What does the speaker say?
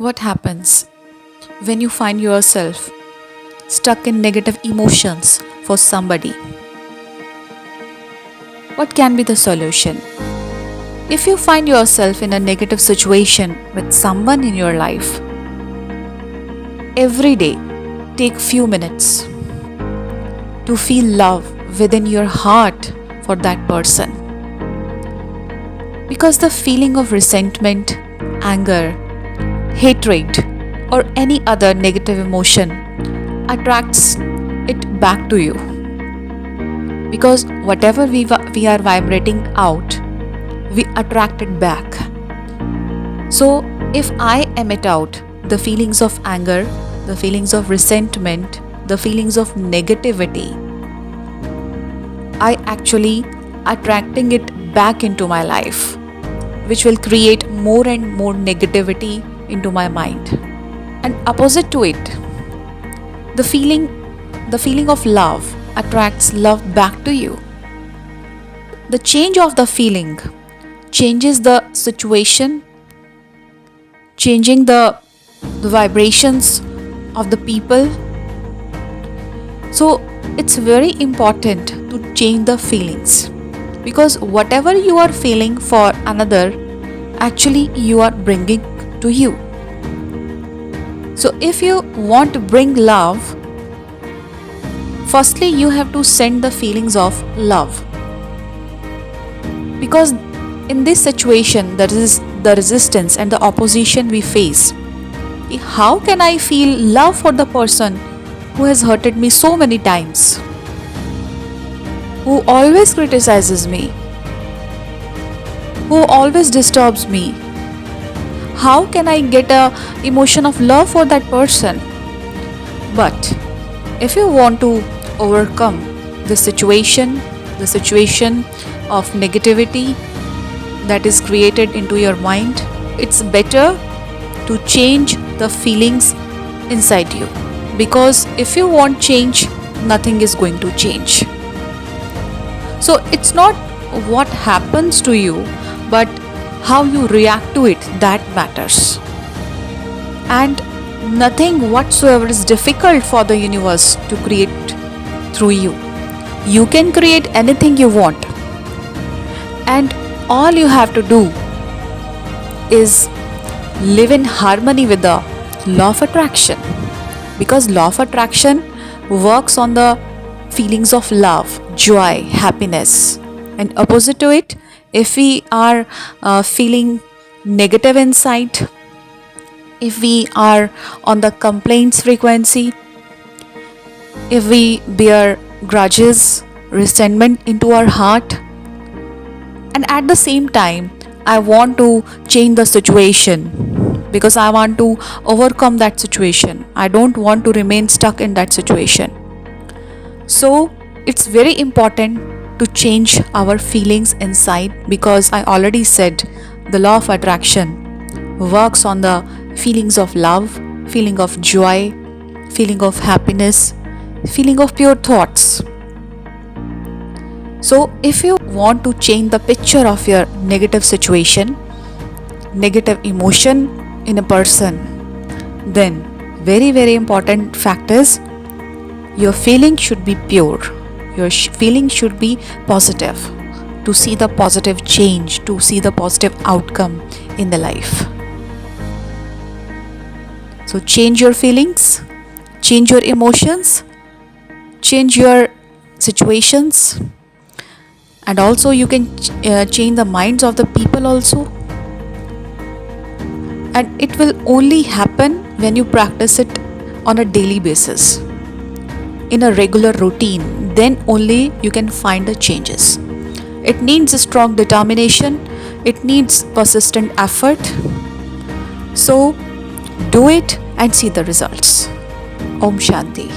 What happens when you find yourself stuck in negative emotions for somebody? What can be the solution? If you find yourself in a negative situation with someone in your life, every day take few minutes to feel love within your heart for that person. Because the feeling of resentment, anger, hatred, or any other negative emotion attracts it back to you. Because whatever we are vibrating out, we attract it back. So if I emit out the feelings of anger, the feelings of resentment, the feelings of negativity, I actually attracting it back into my life, which will create more and more negativity into my mind. And opposite to it, the feeling of love attracts love back to you. The change of the feeling changes the situation, changing the vibrations of the people. So it's very important to change the feelings, because whatever you are feeling for another, actually you are bringing to you. So if you want to bring love, firstly you have to send the feelings of love. Because in this situation, that is the resistance and the opposition we face. How can I feel love for the person who has hurted me so many times, who always criticizes me, who always disturbs me? How can I get a emotion of love for that person? But if you want to overcome the situation of negativity that is created into your mind, it's better to change the feelings inside you. Because if you want change, nothing is going to change. So it's not what happens to you, but how you react to it that matters. And nothing whatsoever is difficult for the universe to create through you. You can create anything you want. And all you have to do is live in harmony with the law of attraction. Because law of attraction works on the feelings of love, joy, happiness. And opposite to it, if we are feeling negative inside, if we are on the complaints frequency, if we bear grudges, resentment into our heart, and at the same time I want to change the situation because I want to overcome that situation, I don't want to remain stuck in that situation. So it's very important to change our feelings inside, because I already said the law of attraction works on the feelings of love, feeling of joy, feeling of happiness, feeling of pure thoughts. So if you want to change the picture of your negative situation, negative emotion in a person, then very important fact is your feeling should be pure. Your feeling should be positive, to see the positive change, to see the positive outcome in the life. So change your feelings, change your emotions, change your situations, and also you can change the minds of the people also. And it will only happen when you practice it on a daily basis, in a regular routine. Then only you can find the changes. It needs a strong determination, it needs persistent effort. So do it and see the results. Om Shanti.